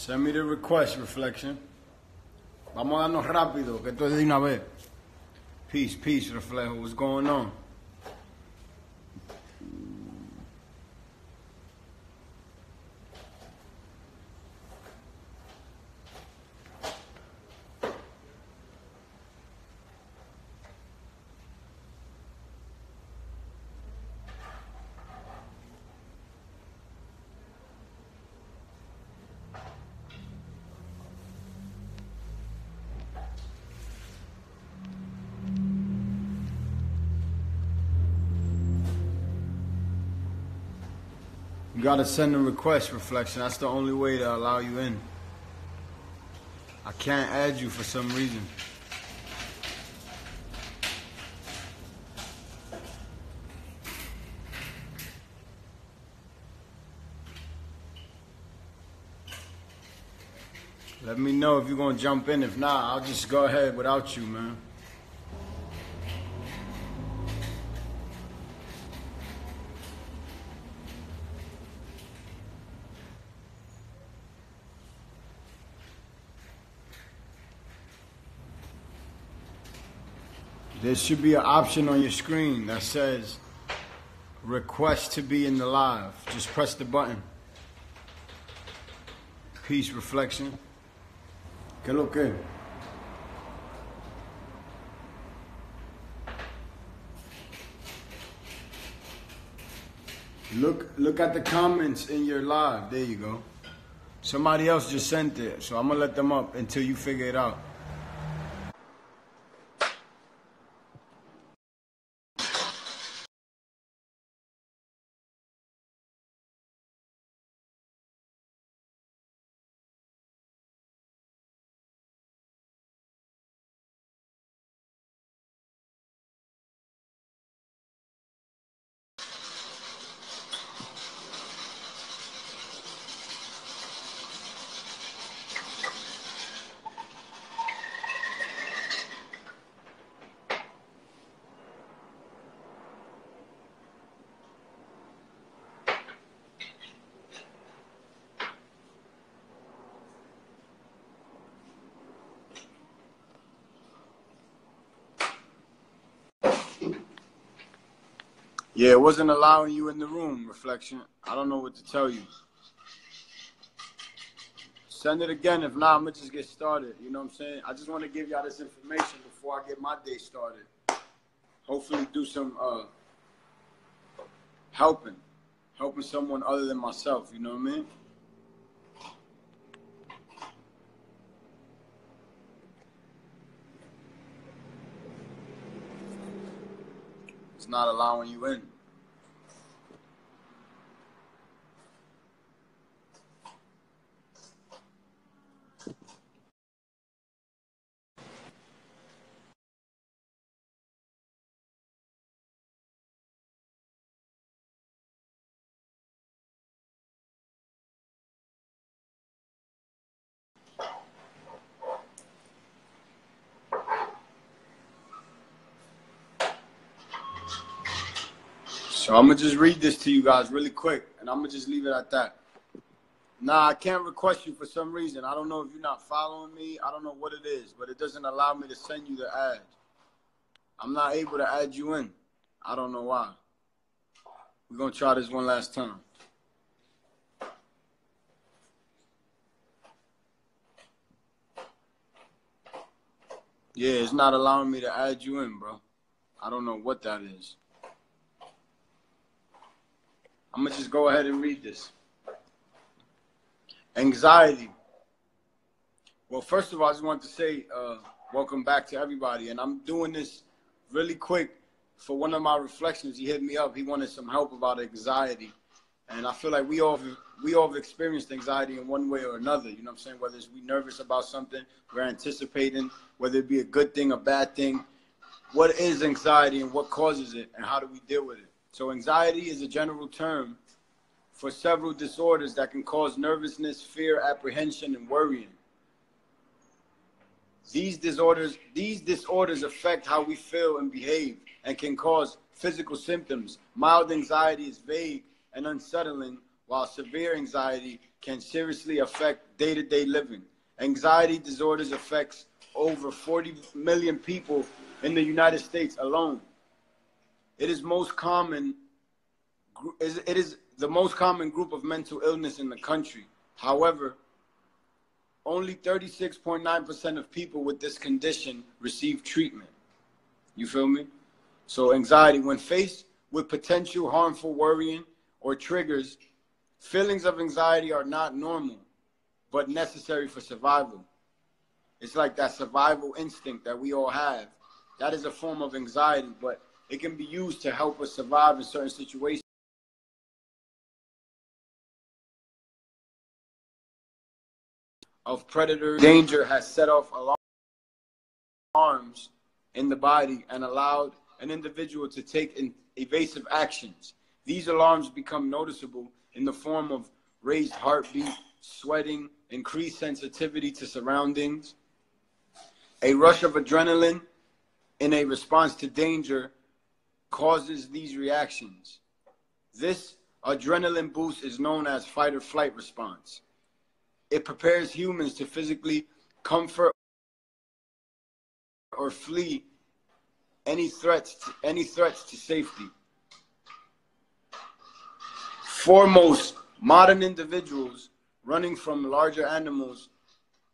Send me the request, Reflection. Vamos a darnos rápido, que esto es de una vez. Peace, peace, Reflejo. What's going on? You gotta send a request, Reflection. That's the only way to allow you in. I can't add you for some reason. Let me know if you're gonna jump in. If not, I'll just go ahead without you, man. There should be an option on your screen that says request to be in the live. Just press the button. Peace, Reflection. ¿Qué es lo que? Look at the comments in your live. There you go. Somebody else just sent it, so I'm gonna let them up until you figure it out. Yeah, it wasn't allowing you in the room, Reflection. I don't know what to tell you. Send it again. If not, I'm going to just get started. You know what I'm saying? I just want to give y'all this information before I get my day started. Hopefully do some helping someone other than myself. You know what I mean? It's not allowing you in. So I'm going to just read this to you guys really quick, and I'm going to just leave it at that. Nah, I can't request you for some reason. I don't know if you're not following me. I don't know what it is, but it doesn't allow me to send you the ad. I'm not able to add you in. I don't know why. We're going to try this one last time. Yeah, it's not allowing me to add you in, bro. I don't know what that is. I'm going to just go ahead and read this. Anxiety. Well, first of all, I just want to say welcome back to everybody. And I'm doing this really quick for one of my reflections. He hit me up. He wanted some help about anxiety. And I feel like we all have experienced anxiety in one way or another. You know what I'm saying? Whether it's we nervous about something, we're anticipating, whether it be a good thing, a bad thing. What is anxiety and what causes it, and how do we deal with it? So anxiety is a general term for several disorders that can cause nervousness, fear, apprehension, and worrying. These disorders affect how we feel and behave and can cause physical symptoms. Mild anxiety is vague and unsettling, while severe anxiety can seriously affect day-to-day living. Anxiety disorders affects over 40 million people in the United States alone. It is the most common group of mental illness in the country. However, only 36.9% of people with this condition receive treatment. You feel me? So anxiety, when faced with potential harmful worrying or triggers, feelings of anxiety are not normal, but necessary for survival. It's like that survival instinct that we all have. That is a form of anxiety, but it can be used to help us survive in certain situations. Of predator danger has set off alarms in the body and allowed an individual to take evasive actions. These alarms become noticeable in the form of raised heartbeat, sweating, increased sensitivity to surroundings. A rush of adrenaline in a response to danger causes these reactions. This adrenaline boost is known as fight or flight response. It prepares humans to physically comfort or flee any threats to safety. For most modern individuals, running from larger animals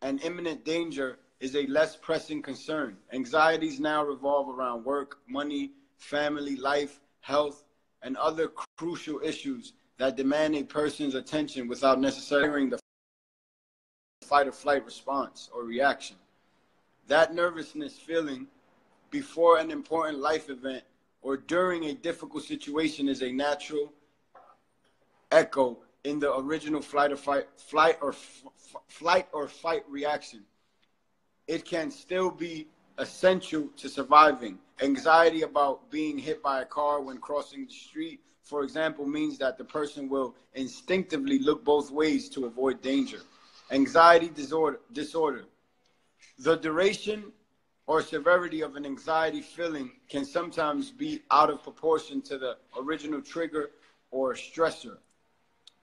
and imminent danger is a less pressing concern. Anxieties now revolve around work, money, family, life, health, and other crucial issues that demand a person's attention without necessarily the fight or flight response or reaction. That nervousness feeling before an important life event or during a difficult situation is a natural echo in the original flight or fight reaction. It can still be essential to surviving. Anxiety about being hit by a car when crossing the street, for example, means that the person will instinctively look both ways to avoid danger. Anxiety disorder. The duration or severity of an anxiety feeling can sometimes be out of proportion to the original trigger or stressor.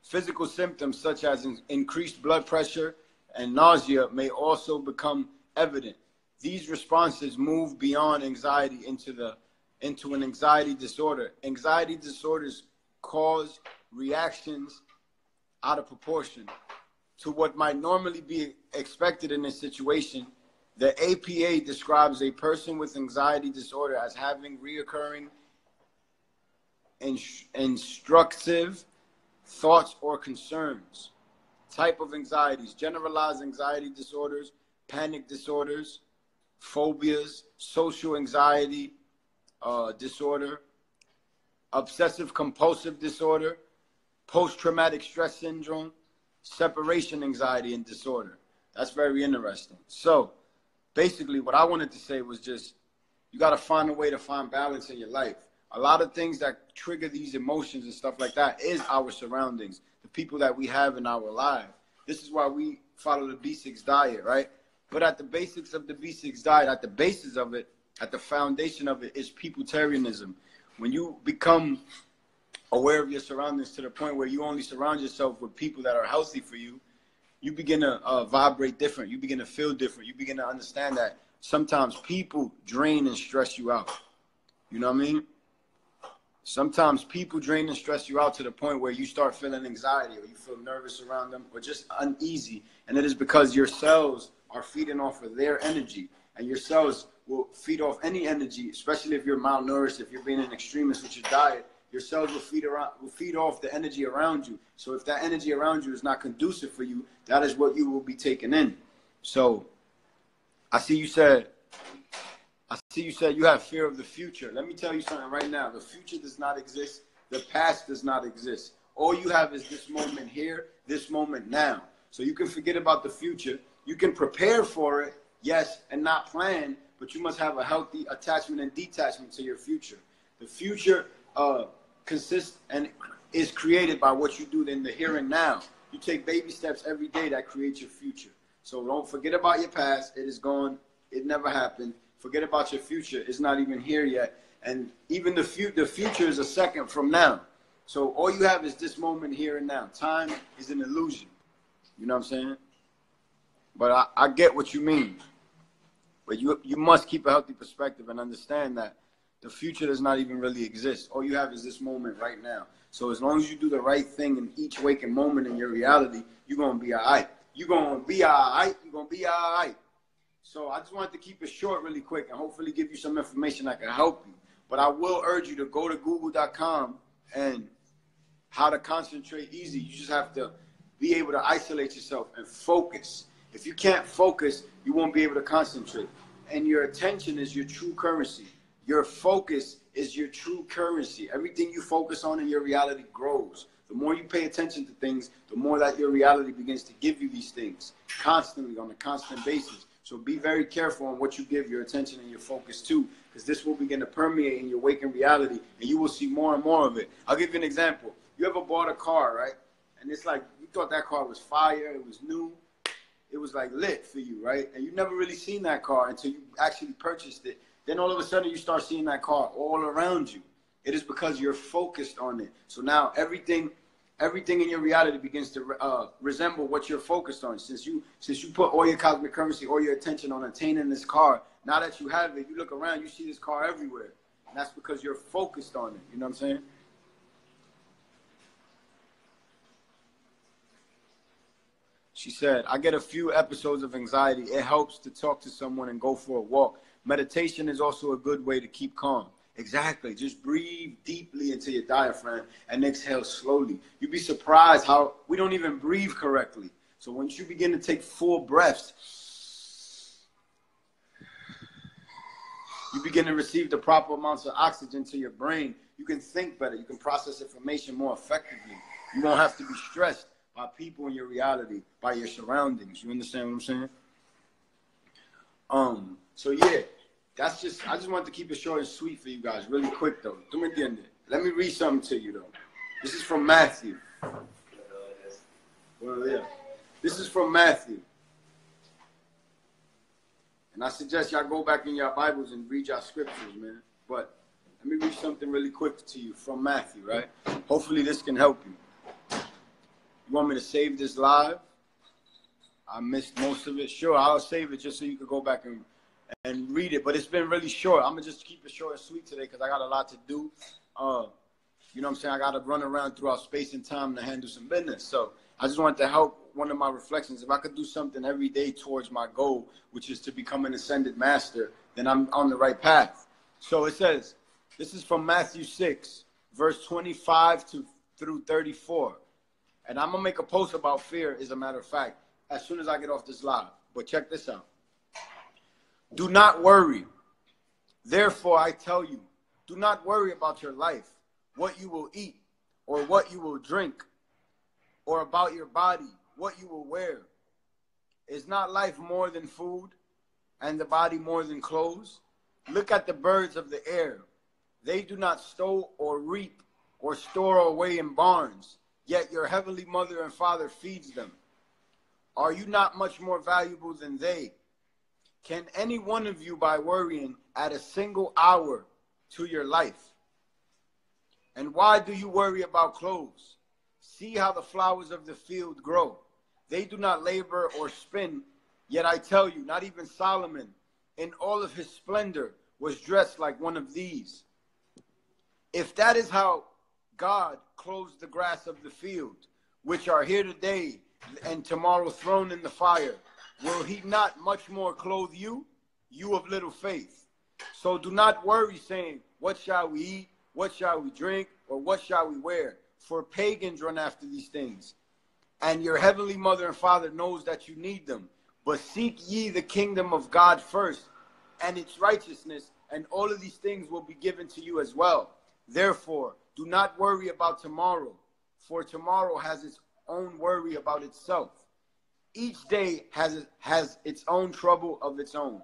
Physical symptoms such as increased blood pressure and nausea may also become evident. These responses move beyond anxiety into an anxiety disorder. Anxiety disorders cause reactions out of proportion to what might normally be expected in this situation. The APA describes a person with anxiety disorder as having reoccurring instructive thoughts or concerns. Type of anxieties: generalized anxiety disorders, panic disorders, phobias, social anxiety disorder, obsessive compulsive disorder, post-traumatic stress syndrome, separation anxiety and disorder. That's very interesting. So basically what I wanted to say was just, you got to find a way to find balance in your life. A lot of things that trigger these emotions and stuff like that is our surroundings, the people that we have in our lives. This is why we follow the B6 diet, right? But at the basics of the B6 diet, at the basis of it, at the foundation of it is peopletarianism. When you become aware of your surroundings to the point where you only surround yourself with people that are healthy for you, you begin to vibrate different. You begin to feel different. You begin to understand that sometimes people drain and stress you out. You know what I mean? Sometimes people drain and stress you out to the point where you start feeling anxiety or you feel nervous around them or just uneasy. And it is because your cells are feeding off of their energy. And your cells will feed off any energy, especially if you're malnourished, if you're being an extremist with your diet. Your cells will feed off the energy around you. So if that energy around you is not conducive for you, that is what you will be taking in. So I see you said you have fear of the future. Let me tell you something right now. The future does not exist. The past does not exist. All you have is this moment here, this moment now. So you can forget about the future. You can prepare for it, yes, and not plan, but you must have a healthy attachment and detachment to your future. The future consists and is created by what you do in the here and now. You take baby steps every day that creates your future. So don't forget about your past. It is gone. It never happened. Forget about your future. It's not even here yet. And even the future is a second from now. So all you have is this moment here and now. Time is an illusion. You know what I'm saying? But I get what you mean. But you must keep a healthy perspective and understand that the future does not even really exist. All you have is this moment right now. So as long as you do the right thing in each waking moment in your reality, you're going to be all right. You're going to be all right. You're going to be all right. So I just wanted to keep it short really quick and hopefully give you some information that can help you. But I will urge you to go to google.com and how to concentrate easy. You just have to be able to isolate yourself and focus. If you can't focus, you won't be able to concentrate. And your attention is your true currency. Your focus is your true currency. Everything you focus on in your reality grows. The more you pay attention to things, the more that your reality begins to give you these things constantly, on a constant basis. So be very careful on what you give your attention and your focus to, because this will begin to permeate in your waking reality, and you will see more and more of it. I'll give you an example. You ever bought a car, right? And it's like you thought that car was fire, it was new, it was like lit for you, right? And you never really seen that car until you actually purchased it. Then all of a sudden you start seeing that car all around you. It is because you're focused on it. So now everything in your reality begins to resemble what you're focused on. Since you put all your cosmic currency, all your attention on attaining this car, now that you have it, you look around, you see this car everywhere. And that's because you're focused on it. You know what I'm saying? She said, I get a few episodes of anxiety. It helps to talk to someone and go for a walk. Meditation is also a good way to keep calm. Exactly. Just breathe deeply into your diaphragm and exhale slowly. You'd be surprised how we don't even breathe correctly. So once you begin to take full breaths, you begin to receive the proper amounts of oxygen to your brain. You can think better. You can process information more effectively. You won't have to be stressed by people in your reality, by your surroundings. You understand what I'm saying? So yeah. I just wanted to keep it short and sweet for you guys, really quick though. Do me the end. Let me read something to you though. This is from Matthew. Well, yeah. This is from Matthew. And I suggest y'all go back in your Bibles and read your scriptures, man. But let me read something really quick to you from Matthew, right? Hopefully this can help you. You want me to save this live? I missed most of it. Sure, I'll save it just so you can go back and read it, but it's been really short. I'm gonna just keep it short and sweet today because I got a lot to do. You know what I'm saying? I gotta run around throughout space and time to handle some business. So I just wanted to help one of my reflections. If I could do something every day towards my goal, which is to become an ascended master, then I'm on the right path. So it says, this is from Matthew 6, verse 25 through 34. And I'm gonna make a post about fear, as a matter of fact, as soon as I get off this live. But check this out. Do not worry. Therefore, I tell you, do not worry about your life, what you will eat, or what you will drink, or about your body, what you will wear. Is not life more than food, and the body more than clothes? Look at the birds of the air. They do not sow or reap or store away in barns, yet your heavenly mother and father feeds them. Are you not much more valuable than they? Can any one of you, by worrying, add a single hour to your life? And why do you worry about clothes? See how the flowers of the field grow. They do not labor or spin, yet I tell you, not even Solomon, in all of his splendor, was dressed like one of these. If that is how God clothes the grass of the field, which are here today and tomorrow thrown in the fire, will he not much more clothe you, you of little faith? So do not worry, saying, what shall we eat, what shall we drink, or what shall we wear? For pagans run after these things. And your heavenly mother and father knows that you need them. But seek ye the kingdom of God first, and its righteousness, and all of these things will be given to you as well. Therefore, do not worry about tomorrow, for tomorrow has its own worry about itself. Each day has its own trouble of its own.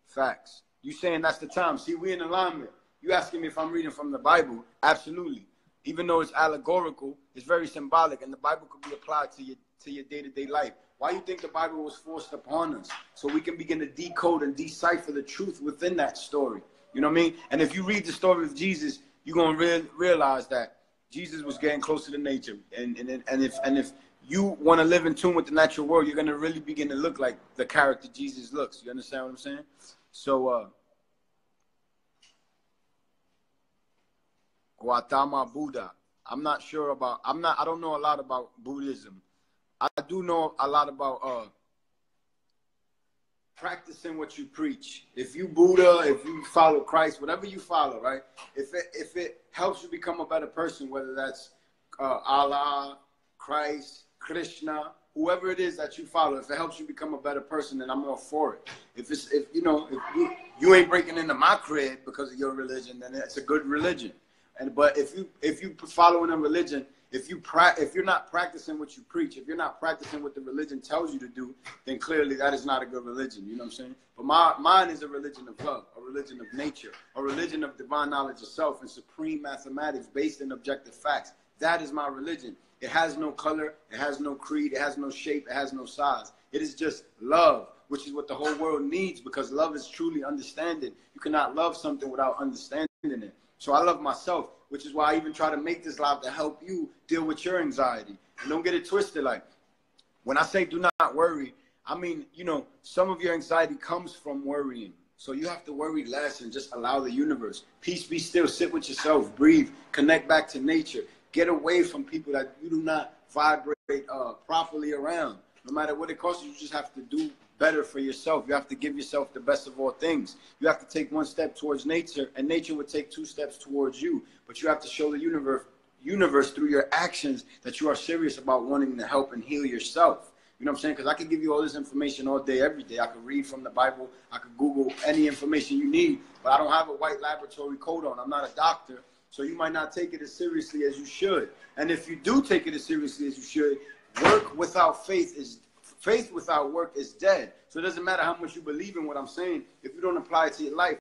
Facts. You saying that's the time. See, we in alignment. You asking me if I'm reading from the Bible? Absolutely. Even though it's allegorical, it's very symbolic, and the Bible could be applied to your day-to-day life. Why do you think the Bible was forced upon us? So we can begin to decode and decipher the truth within that story. You know what I mean? And if you read the story of Jesus, you're going to realize that Jesus was getting closer to nature. And if you want to live in tune with the natural world, you're going to really begin to look like the character Jesus looks. You understand what I'm saying? So, Gautama Buddha. I don't know a lot about Buddhism. I do know a lot about practicing what you preach. If you Buddha, if you follow Christ, whatever you follow, right? If it helps you become a better person, whether that's Allah, Christ, Krishna, whoever it is that you follow, if it helps you become a better person, then I'm all for it. If you ain't breaking into my crib because of your religion, then it's a good religion. But if you following a religion, if you're not practicing what you preach, if you're not practicing what the religion tells you to do, then clearly that is not a good religion. You know what I'm saying? But mine is a religion of love, a religion of nature, a religion of divine knowledge of self and supreme mathematics based in objective facts. That is my religion. It has no color, it has no creed, it has no shape, it has no size. It is just love, which is what the whole world needs, because love is truly understanding. You cannot love something without understanding it. So I love myself, which is why I even try to make this live to help you deal with your anxiety. And don't get it twisted. Like, when I say do not worry, I mean, some of your anxiety comes from worrying. So you have to worry less and just allow the universe. Peace, be still, sit with yourself, breathe, connect back to nature. Get away from people that you do not vibrate properly around. No matter what it costs you just have to do better for yourself. You have to give yourself the best of all things. You have to take one step towards nature, and nature would take 2 steps towards you. But you have to show the universe through your actions that you are serious about wanting to help and heal yourself. You know what I'm saying? Because I could give you all this information all day, every day. I could read from the Bible. I could Google any information you need. But I don't have a white laboratory coat on. I'm not a doctor. So you might not take it as seriously as you should. And if you do take it as seriously as you should, work without faith without work is dead. So it doesn't matter how much you believe in what I'm saying. If you don't apply it to your life,